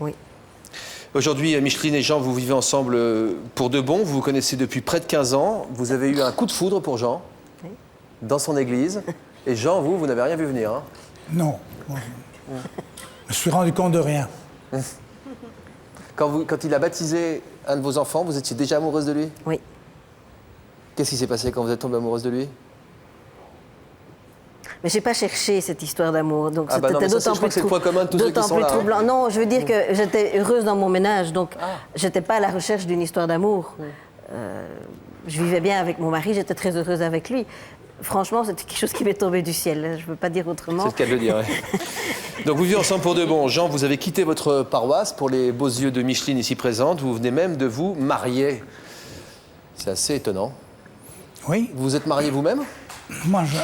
Oui. Aujourd'hui, Micheline et Jean, vous vivez ensemble pour de bon. Vous vous connaissez depuis près de 15 ans. Vous avez eu un coup de foudre pour Jean, Oui. dans son église. Et Jean, vous n'avez rien vu venir. Hein. Non. Moi, je me suis rendu compte de rien. Quand il a baptisé un de vos enfants, vous étiez déjà amoureuse de lui? Oui. Qu'est-ce qui s'est passé quand vous êtes tombée amoureuse de lui? Mais j'ai pas cherché cette histoire d'amour, donc Ah bah non, mais ça, je crois que c'est le point commun de tous ceux qui sont là. troublant. Non, je veux dire que j'étais heureuse dans mon ménage, donc j'étais pas à la recherche d'une histoire d'amour. Je vivais bien avec mon mari, j'étais très heureuse avec lui. Franchement, c'était quelque chose qui m'est tombé du ciel, je ne peux pas dire autrement. C'est le cas de le dire, oui. Donc vous vivez ensemble pour de bon. Jean, vous avez quitté votre paroisse pour les beaux yeux de Micheline ici présente. Vous venez même de vous marier. C'est assez étonnant. Oui. Vous vous êtes marié vous-même? Moi, je...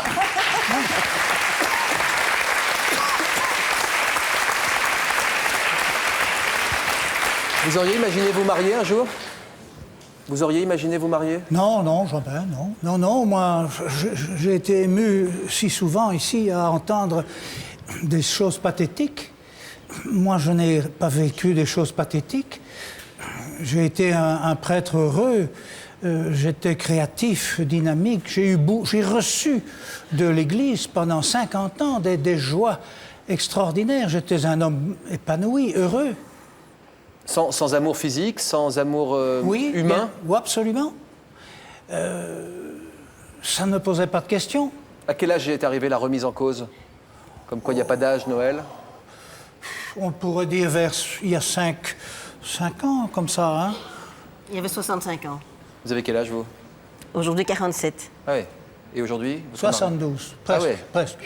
Vous auriez imaginé vous marier un jour? Vous auriez imaginé vous marier? Non, non, jamais, non. Non, non, moi, j'ai été ému si souvent ici à entendre des choses pathétiques. Moi, je n'ai pas vécu des choses pathétiques. J'ai été un prêtre heureux. J'étais créatif, dynamique. J'ai reçu de l'Église pendant 50 ans des joies extraordinaires. J'étais un homme épanoui, heureux. Sans amour physique, sans amour oui, humain? Oui, absolument. Ça ne me posait pas de questions. À quel âge est arrivée la remise en cause? Comme quoi il n'y a pas d'âge, Noël? On pourrait dire il y a 5 ans, comme ça, hein? Il y avait 65 ans. Vous avez quel âge, vous? Aujourd'hui, 47. Ah oui. Et aujourd'hui? 72, presque, presque.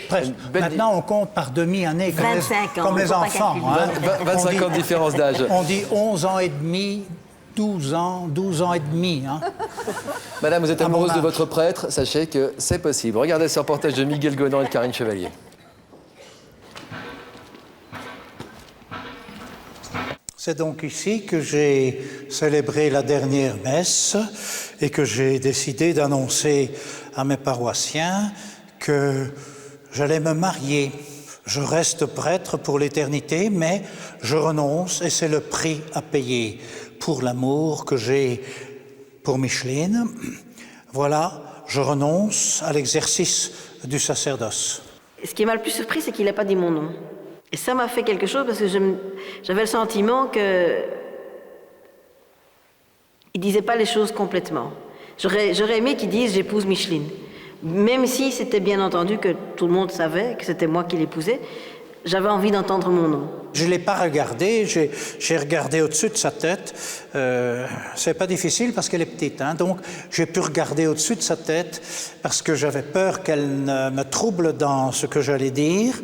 Belle... Maintenant, on compte par demi-année, comme les ans, enfants. Hein? 25 ans de différence d'âge. On dit 11 ans et demi, 12 ans et demi. Hein? Madame, vous êtes amoureuse de votre prêtre, sachez que c'est possible. Regardez ce reportage de Miguel Gonan et de Karine Chevalier. C'est donc ici que j'ai célébré la dernière messe et que j'ai décidé d'annoncer à mes paroissiens que j'allais me marier. Je reste prêtre pour l'éternité, mais je renonce et c'est le prix à payer pour l'amour que j'ai pour Micheline. Voilà, je renonce à l'exercice du sacerdoce. Ce qui m'a le plus surpris, c'est qu'il n'a pas dit mon nom. Et ça m'a fait quelque chose parce que j'avais le sentiment que il disait pas les choses complètement. J'aurais aimé qu'il dise « j'épouse Micheline ». Même si c'était bien entendu que tout le monde savait que c'était moi qui l'épousais, j'avais envie d'entendre mon nom. Je ne l'ai pas regardé, j'ai regardé au-dessus de sa tête. C'est pas difficile parce qu'elle est petite, hein, donc j'ai pu regarder au-dessus de sa tête parce que j'avais peur qu'elle me trouble dans ce que j'allais dire.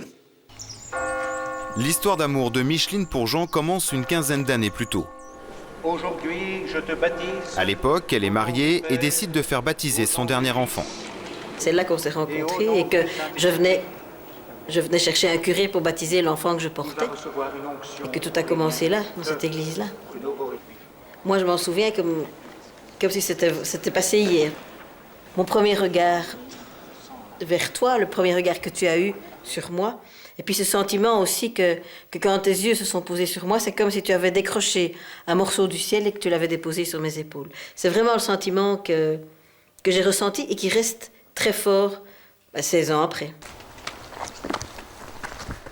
L'histoire d'amour de Micheline pour Jean commence une quinzaine d'années plus tôt. Aujourd'hui, je te baptise. À l'époque, elle est mariée et décide de faire baptiser son dernier enfant. C'est là qu'on s'est rencontrés et que je venais chercher un curé pour baptiser l'enfant que je portais. Et que tout a commencé là, dans cette église-là. Moi, je m'en souviens comme si c'était passé hier. Mon premier regard vers toi, le premier regard que tu as eu sur moi, et puis ce sentiment aussi que quand tes yeux se sont posés sur moi, c'est comme si tu avais décroché un morceau du ciel et que tu l'avais déposé sur mes épaules. C'est vraiment le sentiment que j'ai ressenti et qui reste très fort 16 ans après.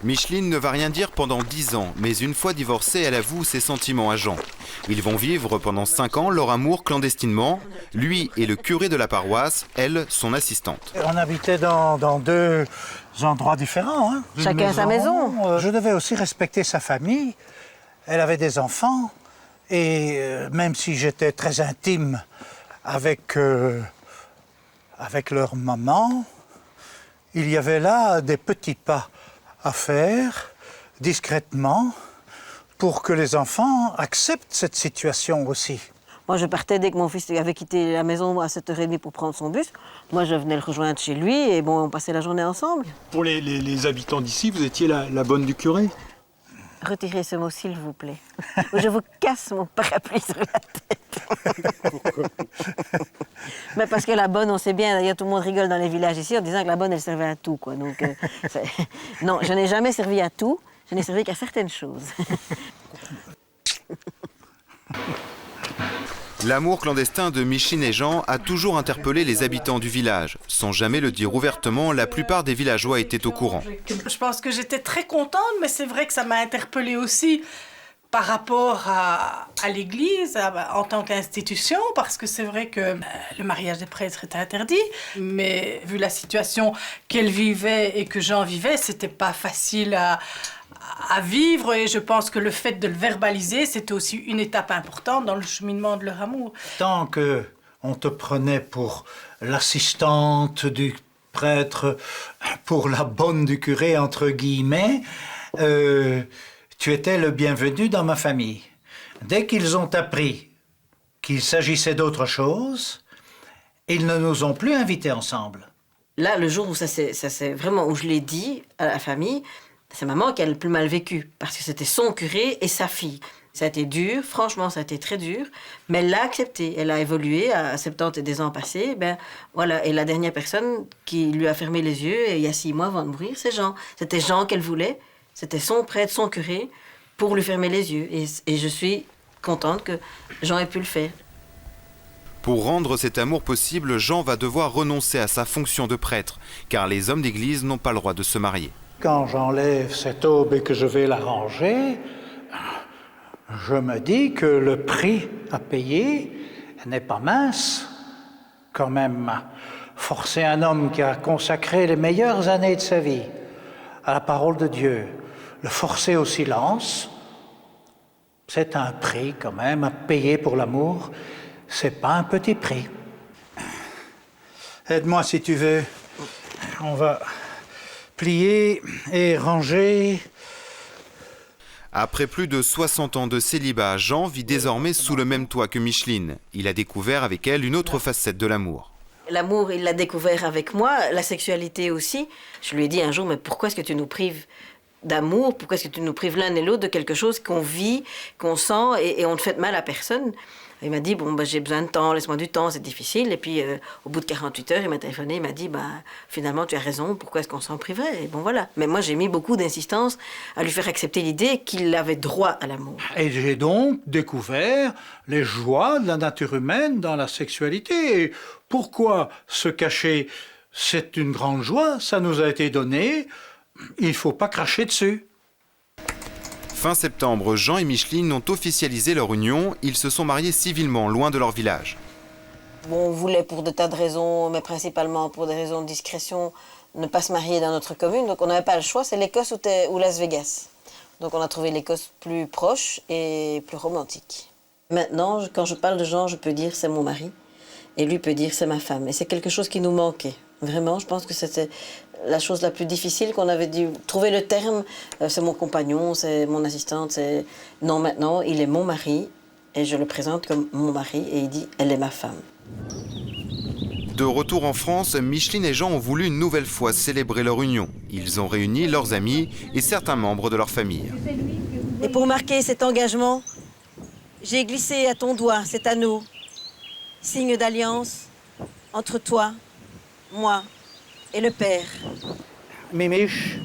Micheline ne va rien dire pendant 10 ans, mais une fois divorcée, elle avoue ses sentiments à Jean. Ils vont vivre pendant 5 ans leur amour clandestinement, lui et le curé de la paroisse, elle, son assistante. On habitait dans 2 endroits différents. Hein. Chacun sa maison. Je devais aussi respecter sa famille. Elle avait des enfants. Et même si j'étais très intime avec leur maman, il y avait là des petits pas à faire discrètement pour que les enfants acceptent cette situation aussi. Moi, je partais dès que mon fils avait quitté la maison à 7h30 pour prendre son bus. Moi, je venais le rejoindre chez lui et bon, on passait la journée ensemble. Pour les habitants d'ici, vous étiez la bonne du curé? Retirez ce mot, s'il vous plaît. Ou je vous casse mon parapluie sur la tête. Pourquoi? Mais parce que la bonne, on sait bien, d'ailleurs tout le monde rigole dans les villages ici en disant que la bonne, elle servait à tout, quoi. Donc, non, je n'ai jamais servi à tout, je n'ai servi qu'à certaines choses. L'amour clandestin de Micheline et Jean a toujours interpellé les habitants du village. Sans jamais le dire ouvertement, la plupart des villageois étaient au courant. Je pense que j'étais très contente, mais c'est vrai que ça m'a interpellée aussi par rapport à l'Église, en tant qu'institution, parce que c'est vrai que le mariage des prêtres était interdit, mais vu la situation qu'elle vivait et que Jean vivait, c'était pas facile à vivre, et je pense que le fait de le verbaliser, c'était aussi une étape importante dans le cheminement de leur amour. Tant que on te prenait pour l'assistante du prêtre, pour la bonne du curé, entre guillemets, tu étais le bienvenu dans ma famille. Dès qu'ils ont appris qu'il s'agissait d'autre chose, ils ne nous ont plus invités ensemble. Là, le jour où ça c'est vraiment où je l'ai dit à la famille, c'est maman qui a le plus mal vécu, parce que c'était son curé et sa fille. Ça a été dur, franchement, ça a été très dur, mais elle l'a accepté. Elle a évolué à 70 et des ans passés. Voilà. Et la dernière personne qui lui a fermé les yeux, il y a 6 mois avant de mourir, c'est Jean. C'était Jean qu'elle voulait. C'était son prêtre, son curé, pour lui fermer les yeux. Et je suis contente que Jean ait pu le faire. Pour rendre cet amour possible, Jean va devoir renoncer à sa fonction de prêtre, car les hommes d'église n'ont pas le droit de se marier. Quand j'enlève cette aube et que je vais la ranger, je me dis que le prix à payer n'est pas mince. Quand même, forcer un homme qui a consacré les meilleures années de sa vie à la parole de Dieu, le forcer au silence, c'est un prix quand même à payer pour l'amour. C'est pas un petit prix. Aide-moi si tu veux. On va plier et ranger. Après plus de 60 ans de célibat, Jean vit désormais sous le même toit que Micheline. Il a découvert avec elle une autre facette de l'amour. L'amour, il l'a découvert avec moi, la sexualité aussi. Je lui ai dit un jour, mais pourquoi est-ce que tu nous prives d'amour? Pourquoi est-ce que tu nous prives l'un et l'autre de quelque chose qu'on vit, qu'on sent, et on ne fait de mal à personne? Il m'a dit, j'ai besoin de temps, laisse-moi du temps, c'est difficile. Et puis, au bout de 48 heures, il m'a téléphoné, il m'a dit, finalement, tu as raison, pourquoi est-ce qu'on s'en priverait? Et bon, voilà. Mais moi, j'ai mis beaucoup d'insistance à lui faire accepter l'idée qu'il avait droit à l'amour. Et j'ai donc découvert les joies de la nature humaine dans la sexualité. Et pourquoi se cacher? C'est une grande joie, ça nous a été donné, il ne faut pas cracher dessus. Fin septembre, Jean et Micheline ont officialisé leur union. Ils se sont mariés civilement, loin de leur village. On voulait pour de tas de raisons, mais principalement pour des raisons de discrétion, ne pas se marier dans notre commune. Donc on n'avait pas le choix, c'est l'Écosse ou Las Vegas. Donc on a trouvé l'Écosse plus proche et plus romantique. Maintenant, quand je parle de Jean, je peux dire c'est mon mari. Et lui peut dire c'est ma femme. Et c'est quelque chose qui nous manquait. Vraiment, je pense que c'était la chose la plus difficile qu'on avait dû trouver le terme. C'est mon compagnon, c'est mon assistante. Non, maintenant, il est mon mari et je le présente comme mon mari et il dit elle est ma femme. De retour en France, Micheline et Jean ont voulu une nouvelle fois célébrer leur union. Ils ont réuni leurs amis et certains membres de leur famille. Et pour marquer cet engagement, j'ai glissé à ton doigt cet anneau, signe d'alliance entre toi, moi et le Père. Mimiche,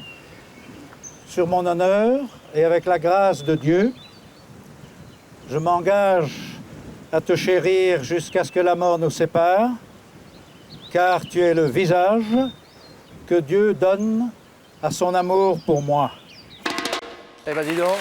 sur mon honneur et avec la grâce de Dieu, je m'engage à te chérir jusqu'à ce que la mort nous sépare, car tu es le visage que Dieu donne à son amour pour moi. Eh ben dis donc.